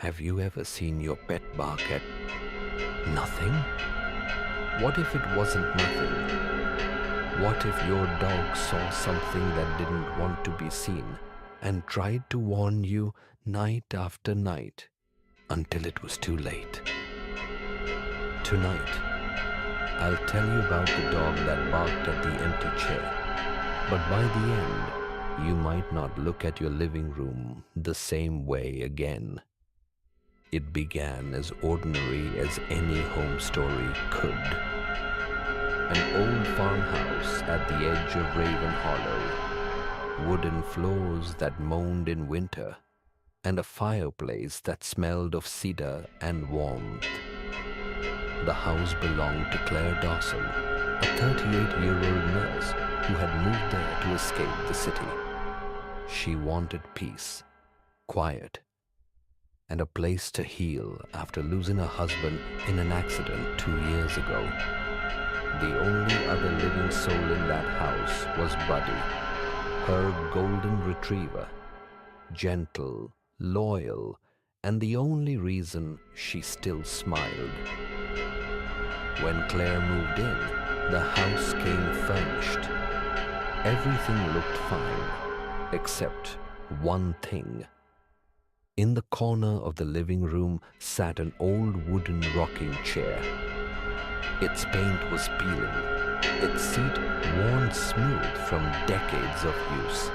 Have you ever seen your pet bark at nothing? What if it wasn't nothing? What if your dog saw something that didn't want to be seen and tried to warn you night after night until it was too late? Tonight, I'll tell you about the dog that barked at the empty chair, but by the end, you might not look at your living room the same way again. It began as ordinary as any home story could. An old farmhouse at the edge of Raven Hollow, wooden floors that moaned in winter, and a fireplace that smelled of cedar and warmth. The house belonged to Claire Dawson, a 38-year-old nurse who had moved there to escape the city. She wanted peace, quiet, and a place to heal after losing her husband in an accident 2 years ago. The only other living soul in that house was Buddy, her golden retriever, gentle, loyal, and the only reason she still smiled. When Claire moved in, the house came furnished. Everything looked fine, except one thing. In the corner of the living room sat an old wooden rocking chair. Its paint was peeling, its seat worn smooth from decades of use.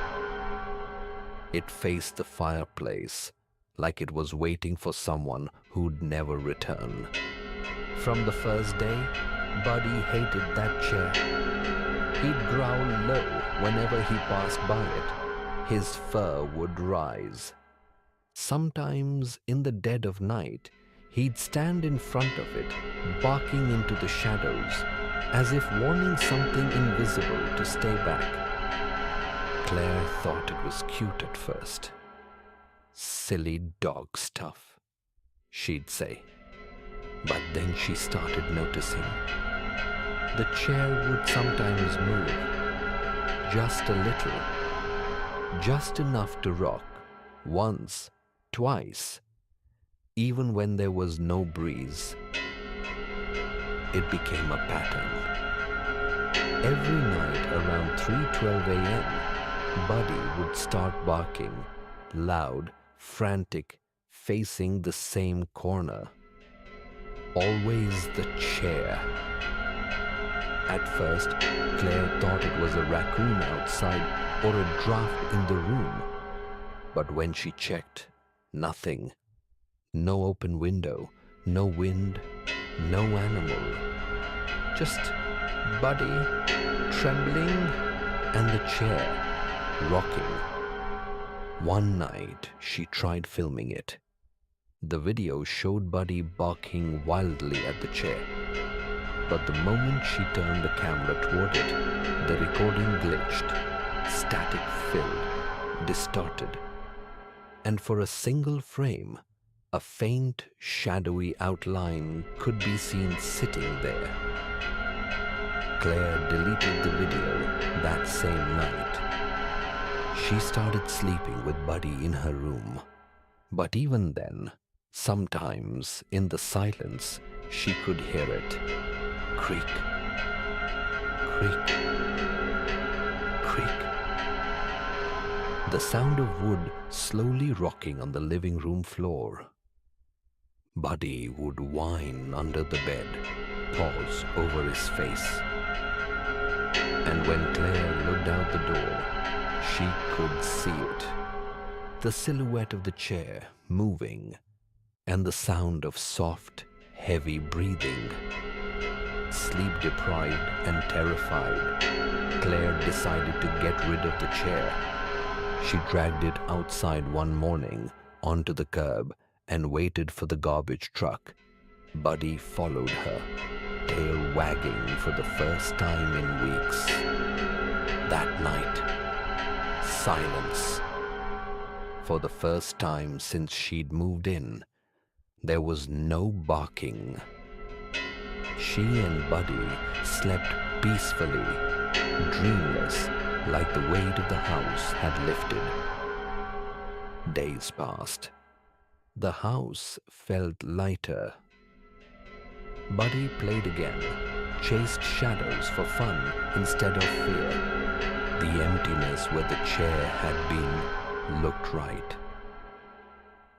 It faced the fireplace like it was waiting for someone who'd never return. From the first day, Buddy hated that chair. He'd growl low whenever he passed by it. His fur would rise. Sometimes, in the dead of night, he'd stand in front of it, barking into the shadows, as if warning something invisible to stay back. Claire thought it was cute at first. "Silly dog stuff," she'd say. But then she started noticing. The chair would sometimes move, just a little, just enough to rock, once, twice, even when there was no breeze. It became a pattern. Every night around 3:12 a.m., Buddy would start barking, loud, frantic, facing the same corner. Always the chair. At first, Claire thought it was a raccoon outside or a draft in the room. But when she checked, nothing. No open window, no wind, no animal. Just Buddy, trembling, and the chair, rocking. One night, she tried filming it. The video showed Buddy barking wildly at the chair. But the moment she turned the camera toward it, the recording glitched, static-filled, distorted. And for a single frame, a faint, shadowy outline could be seen sitting there. Claire deleted the video that same night. She started sleeping with Buddy in her room. But even then, sometimes in the silence, she could hear it. Creak, creak, creak. The sound of wood slowly rocking on the living room floor. Buddy would whine under the bed, paws over his face. And when Claire looked out the door, she could see it. The silhouette of the chair moving, and the sound of soft, heavy breathing. Sleep-deprived and terrified, Claire decided to get rid of the chair. She dragged it outside one morning onto the curb and waited for the garbage truck. Buddy followed her, tail wagging for the first time in weeks. That night, silence. For the first time since she'd moved in, there was no barking. She and Buddy slept peacefully, dreamless, like the weight of the house had lifted. Days passed. The house felt lighter. Buddy played again, chased shadows for fun instead of fear. The emptiness where the chair had been looked right.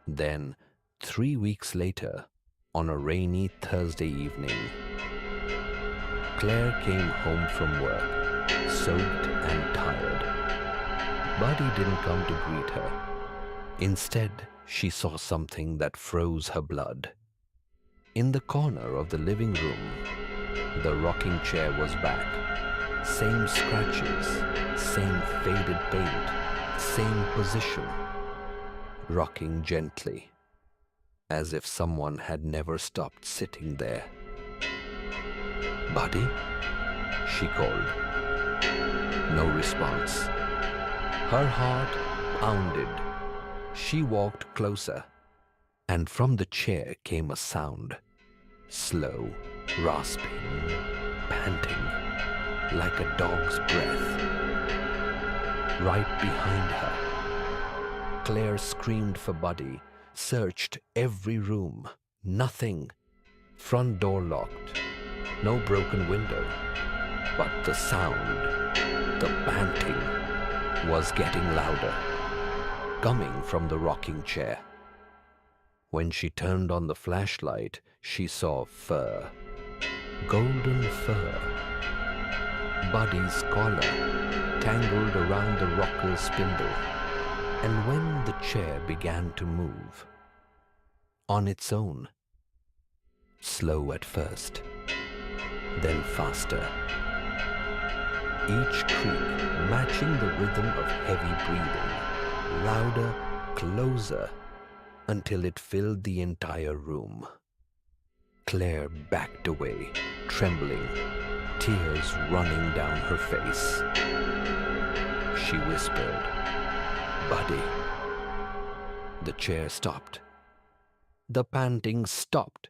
Then, 3 weeks later, on a rainy Thursday evening, Claire came home from work, soaked and tired. Buddy didn't come to greet her. Instead, she saw something that froze her blood. In the corner of the living room, the rocking chair was back. Same scratches, same faded paint, same position. Rocking gently, as if someone had never stopped sitting there. "Buddy?" she called. No response. Her heart pounded. She walked closer, and from the chair came a sound. Slow, rasping, panting, like a dog's breath. Right behind her, Claire screamed for Buddy, searched every room. Nothing. Front door locked. No broken window. But the sound, the panting, was getting louder, coming from the rocking chair. When she turned on the flashlight, she saw fur. Golden fur. Buddy's collar, tangled around the rocker's spindle. And when the chair began to move, on its own, slow at first, then faster, each creak matching the rhythm of heavy breathing, louder, closer, until it filled the entire room. Claire backed away, trembling, tears running down her face. She whispered, "Buddy." The chair stopped. The panting stopped.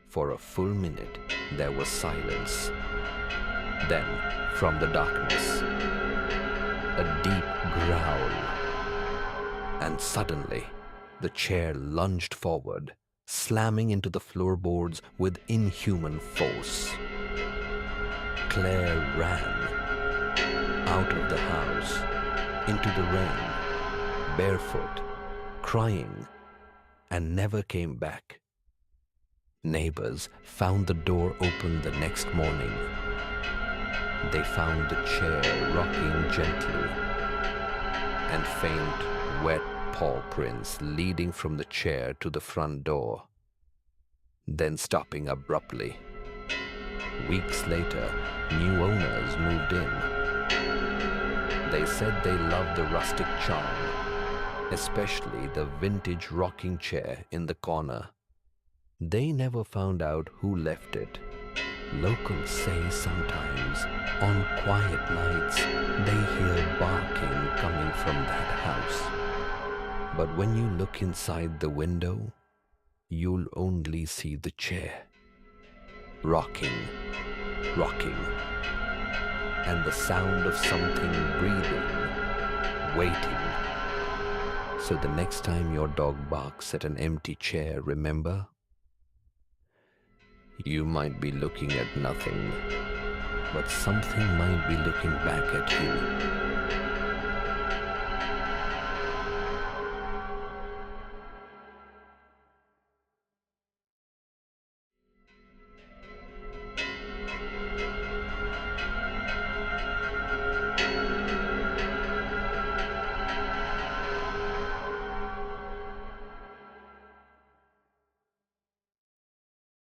For a full minute, there was silence. Then, from the darkness, a deep growl. And suddenly, the chair lunged forward, slamming into the floorboards with inhuman force. Claire ran out of the house, into the rain, barefoot, crying, and never came back. Neighbors found the door open the next morning. They found the chair rocking gently, and faint, wet paw prints leading from the chair to the front door, then stopping abruptly. Weeks later, new owners moved in. They said they loved the rustic charm, especially the vintage rocking chair in the corner. They never found out who left it. Locals say sometimes, on quiet nights, they hear barking coming from that house. But when you look inside the window, you'll only see the chair, rocking, and the sound of something breathing, waiting. So the next time your dog barks at an empty chair, remember, you might be looking at nothing, but something might be looking back at you.